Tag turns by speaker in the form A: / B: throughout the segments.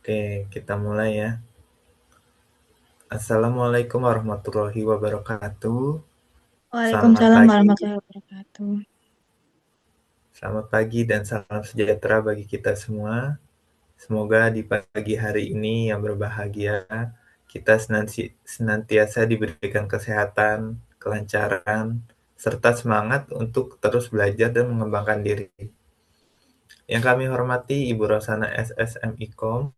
A: Oke, kita mulai ya. Assalamualaikum warahmatullahi wabarakatuh. Selamat
B: Waalaikumsalam
A: pagi,
B: warahmatullahi wabarakatuh.
A: selamat pagi dan salam sejahtera bagi kita semua. Semoga di pagi hari ini yang berbahagia, kita senantiasa diberikan kesehatan, kelancaran, serta semangat untuk terus belajar dan mengembangkan diri. Yang kami hormati Ibu Rosana SSMIKOM,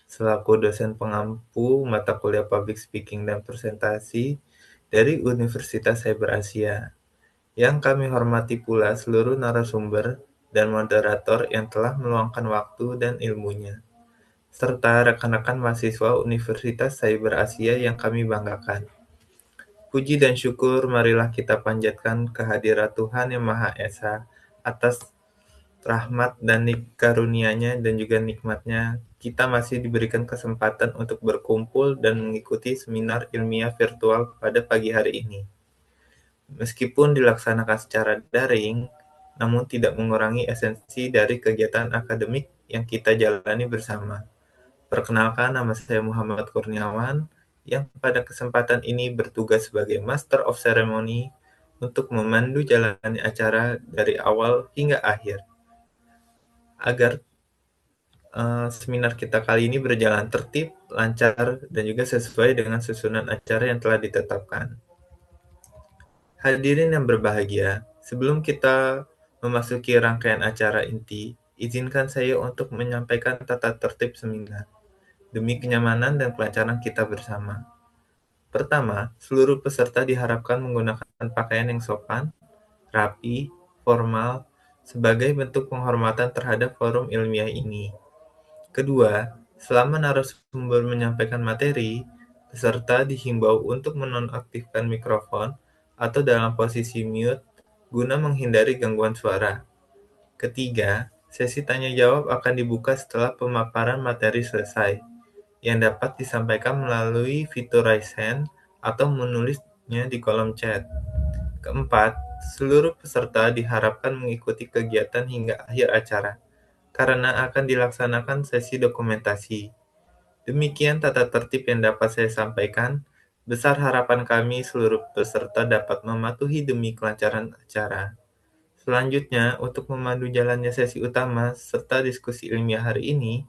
A: selaku dosen pengampu mata kuliah Public Speaking dan Presentasi dari Universitas Cyber Asia. Yang kami hormati pula seluruh narasumber dan moderator yang telah meluangkan waktu dan ilmunya, serta rekan-rekan mahasiswa Universitas Cyber Asia yang kami banggakan. Puji dan syukur marilah kita panjatkan kehadirat Tuhan Yang Maha Esa atas rahmat dan karunia-Nya dan juga nikmatnya, kita masih diberikan kesempatan untuk berkumpul dan mengikuti seminar ilmiah virtual pada pagi hari ini. Meskipun dilaksanakan secara daring, namun tidak mengurangi esensi dari kegiatan akademik yang kita jalani bersama. Perkenalkan, nama saya Muhammad Kurniawan, yang pada kesempatan ini bertugas sebagai Master of Ceremony untuk memandu jalannya acara dari awal hingga akhir, agar seminar kita kali ini berjalan tertib, lancar, dan juga sesuai dengan susunan acara yang telah ditetapkan. Hadirin yang berbahagia, sebelum kita memasuki rangkaian acara inti, izinkan saya untuk menyampaikan tata tertib seminar, demi kenyamanan dan kelancaran kita bersama. Pertama, seluruh peserta diharapkan menggunakan pakaian yang sopan, rapi, formal, sebagai bentuk penghormatan terhadap forum ilmiah ini. Kedua, selama narasumber menyampaikan materi, peserta dihimbau untuk menonaktifkan mikrofon atau dalam posisi mute guna menghindari gangguan suara. Ketiga, sesi tanya jawab akan dibuka setelah pemaparan materi selesai, yang dapat disampaikan melalui fitur raise hand atau menulisnya di kolom chat. Keempat, seluruh peserta diharapkan mengikuti kegiatan hingga akhir acara, karena akan dilaksanakan sesi dokumentasi. Demikian tata tertib yang dapat saya sampaikan. Besar harapan kami seluruh peserta dapat mematuhi demi kelancaran acara. Selanjutnya, untuk memandu jalannya sesi utama serta diskusi ilmiah hari ini,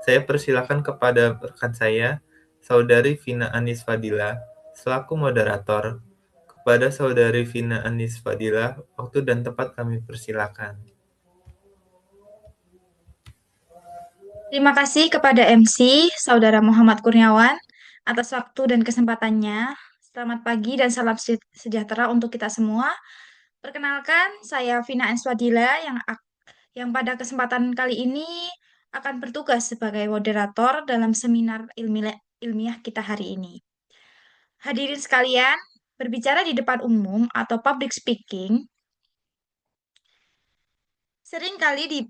A: saya persilakan kepada rekan saya, Saudari Vina Anis Fadila, selaku moderator. Kepada Saudari Vina Anis Fadila, waktu dan tempat kami persilakan.
B: Terima kasih kepada MC, Saudara Muhammad Kurniawan, atas waktu dan kesempatannya. Selamat pagi dan salam sejahtera untuk kita semua. Perkenalkan, saya Vina Enswadila yang pada kesempatan kali ini akan bertugas sebagai moderator dalam seminar ilmiah kita hari ini. Hadirin sekalian, berbicara di depan umum atau public speaking seringkali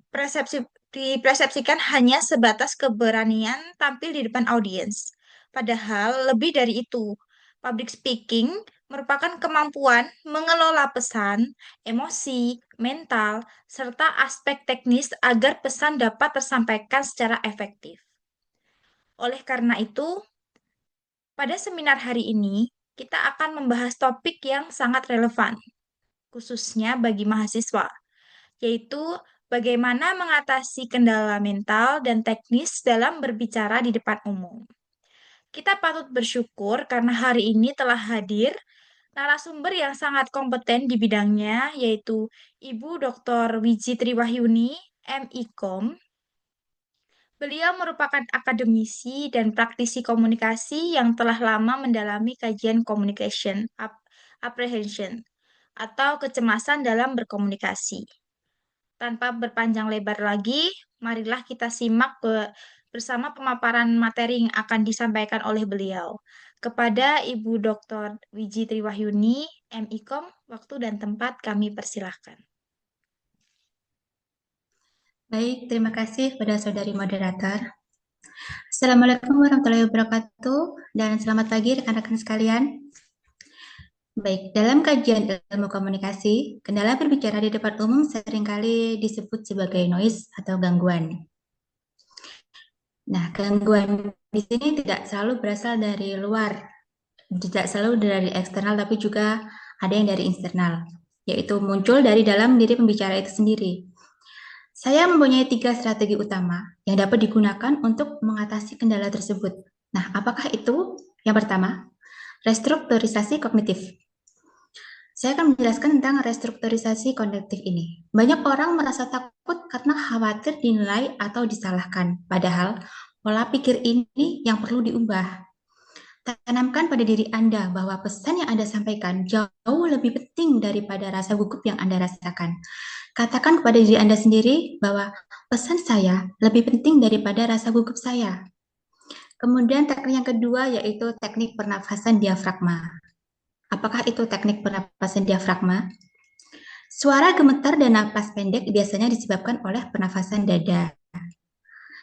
B: dipersepsikan hanya sebatas keberanian tampil di depan audiens. Padahal lebih dari itu, public speaking merupakan kemampuan mengelola pesan, emosi, mental, serta aspek teknis agar pesan dapat tersampaikan secara efektif. Oleh karena itu, pada seminar hari ini, kita akan membahas topik yang sangat relevan, khususnya bagi mahasiswa, yaitu bagaimana mengatasi kendala mental dan teknis dalam berbicara di depan umum. Kita patut bersyukur karena hari ini telah hadir narasumber yang sangat kompeten di bidangnya, yaitu Ibu Dr. Wiji Triwahyuni, MIKOM. Beliau merupakan akademisi dan praktisi komunikasi yang telah lama mendalami kajian communication apprehension atau kecemasan dalam berkomunikasi. Tanpa berpanjang lebar lagi, marilah kita simak bersama pemaparan materi yang akan disampaikan oleh beliau. Kepada Ibu Dr. Wiji Triwahyuni, MIKOM, waktu dan tempat kami persilahkan.
C: Baik, terima kasih pada saudari moderator. Assalamualaikum warahmatullahi wabarakatuh dan selamat pagi rekan-rekan sekalian. Baik, dalam kajian ilmu komunikasi, kendala berbicara di depan umum seringkali disebut sebagai noise atau gangguan. Nah, gangguan di sini tidak selalu berasal dari luar, tidak selalu dari eksternal, tapi juga ada yang dari internal, yaitu muncul dari dalam diri pembicara itu sendiri. Saya mempunyai 3 strategi utama yang dapat digunakan untuk mengatasi kendala tersebut. Nah, apakah itu? Yang pertama, restrukturisasi kognitif. Saya akan menjelaskan tentang restrukturisasi kognitif ini. Banyak orang merasa takut karena khawatir dinilai atau disalahkan, padahal pola pikir ini yang perlu diubah. Tanamkan pada diri Anda bahwa pesan yang Anda sampaikan jauh lebih penting daripada rasa gugup yang Anda rasakan. Katakan kepada diri Anda sendiri bahwa pesan saya lebih penting daripada rasa gugup saya. Kemudian teknik yang kedua yaitu teknik pernafasan diafragma. Apakah itu teknik pernapasan diafragma? Suara gemetar dan napas pendek biasanya disebabkan oleh pernafasan dada.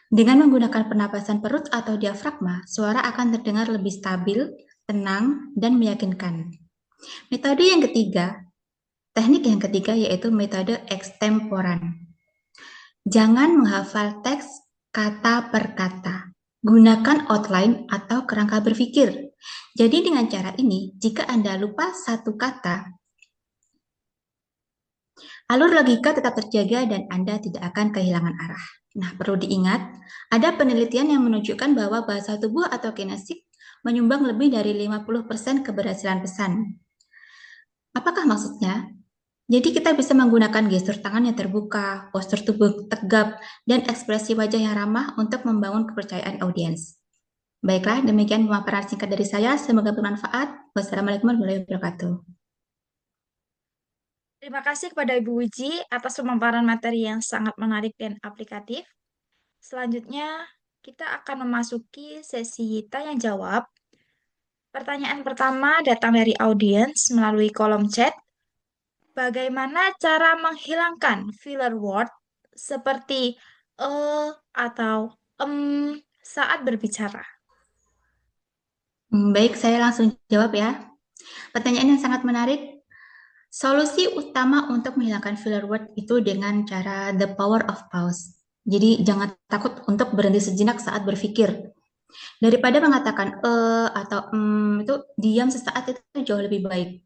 C: Dengan menggunakan pernapasan perut atau diafragma, suara akan terdengar lebih stabil, tenang, dan meyakinkan. Teknik yang ketiga yaitu metode ekstemporan. Jangan menghafal teks kata per kata. Gunakan outline atau kerangka berpikir. Jadi dengan cara ini, jika Anda lupa satu kata, alur logika tetap terjaga dan Anda tidak akan kehilangan arah. Nah, perlu diingat, ada penelitian yang menunjukkan bahwa bahasa tubuh atau kinesik menyumbang lebih dari 50% keberhasilan pesan. Apakah maksudnya? Jadi kita bisa menggunakan gestur tangan yang terbuka, postur tubuh tegap, dan ekspresi wajah yang ramah untuk membangun kepercayaan audiens. Baiklah, demikian pemaparan singkat dari saya. Semoga bermanfaat. Wassalamualaikum warahmatullahi wabarakatuh.
B: Terima kasih kepada Ibu Wiji atas pemaparan materi yang sangat menarik dan aplikatif. Selanjutnya, kita akan memasuki sesi tanya jawab. Pertanyaan pertama datang dari audiens melalui kolom chat. Bagaimana cara menghilangkan filler word seperti atau saat berbicara?
C: Baik, saya langsung jawab ya. Pertanyaan yang sangat menarik. Solusi utama untuk menghilangkan filler word itu dengan cara the power of pause. Jadi jangan takut untuk berhenti sejenak saat berpikir. Daripada mengatakan atau itu diam sesaat itu jauh lebih baik.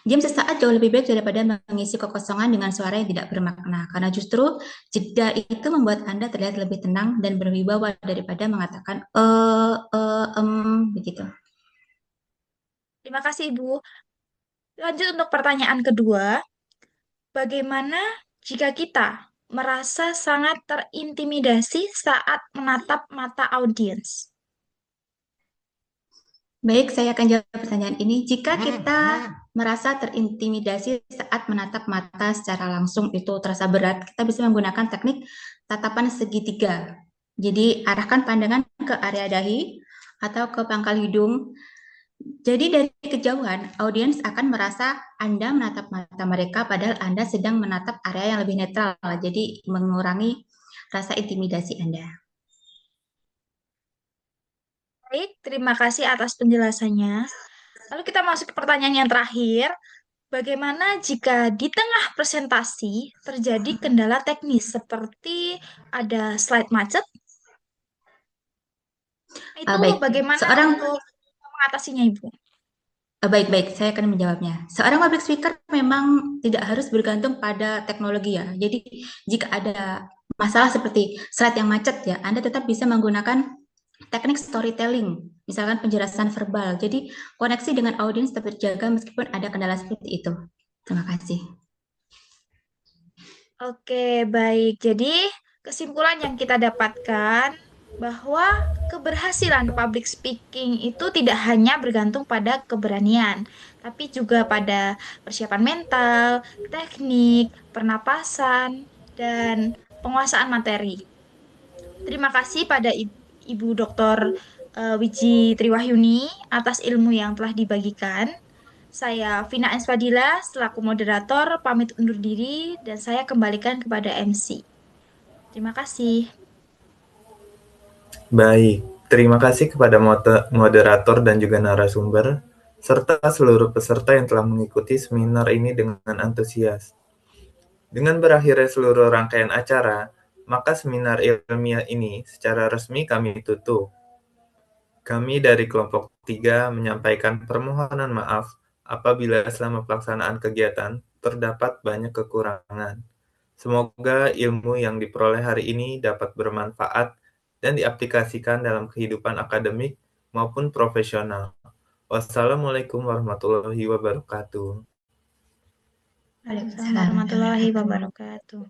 C: Diam sesaat jauh lebih baik daripada mengisi kekosongan dengan suara yang tidak bermakna. Karena justru jeda itu membuat Anda terlihat lebih tenang dan berwibawa daripada mengatakan begitu.
B: Terima kasih, Ibu. Lanjut untuk pertanyaan kedua. Bagaimana jika kita merasa sangat terintimidasi saat menatap mata audiens?
C: Baik, saya akan jawab pertanyaan ini. Jika kita merasa terintimidasi saat menatap mata secara langsung itu terasa berat, kita bisa menggunakan teknik tatapan segitiga. Jadi, arahkan pandangan ke area dahi atau ke pangkal hidung. Jadi, dari kejauhan, audiens akan merasa Anda menatap mata mereka, padahal Anda sedang menatap area yang lebih netral. Jadi, mengurangi rasa intimidasi Anda.
B: Baik, terima kasih atas penjelasannya. Lalu kita masuk ke pertanyaan yang terakhir. Bagaimana jika di tengah presentasi terjadi kendala teknis seperti ada slide macet? Itu
C: Baik,
B: bagaimana
C: seorang
B: untuk mengatasinya, Ibu?
C: Baik-baik, saya akan menjawabnya. Seorang public speaker memang tidak harus bergantung pada teknologi ya. Jadi jika ada masalah seperti slide yang macet ya, Anda tetap bisa menggunakan teknik storytelling, misalkan penjelasan verbal. Jadi koneksi dengan audiens tetap terjaga meskipun ada kendala seperti itu. Terima kasih.
B: Oke, baik. Jadi kesimpulan yang kita dapatkan bahwa keberhasilan public speaking itu tidak hanya bergantung pada keberanian, tapi juga pada persiapan mental, teknik, pernapasan, dan penguasaan materi. Terima kasih pada Ibu Dr. Wiji Triwahyuni atas ilmu yang telah dibagikan. Saya Vina Espadila selaku moderator pamit undur diri dan saya kembalikan kepada MC. Terima kasih.
A: Baik, terima kasih kepada moderator dan juga narasumber, serta seluruh peserta yang telah mengikuti seminar ini dengan antusias. Dengan berakhirnya seluruh rangkaian acara, maka seminar ilmiah ini secara resmi kami tutup. Kami dari kelompok 3 menyampaikan permohonan maaf apabila selama pelaksanaan kegiatan terdapat banyak kekurangan. Semoga ilmu yang diperoleh hari ini dapat bermanfaat dan diaplikasikan dalam kehidupan akademik maupun profesional. Wassalamualaikum warahmatullahi wabarakatuh.
B: Waalaikumsalam warahmatullahi wabarakatuh.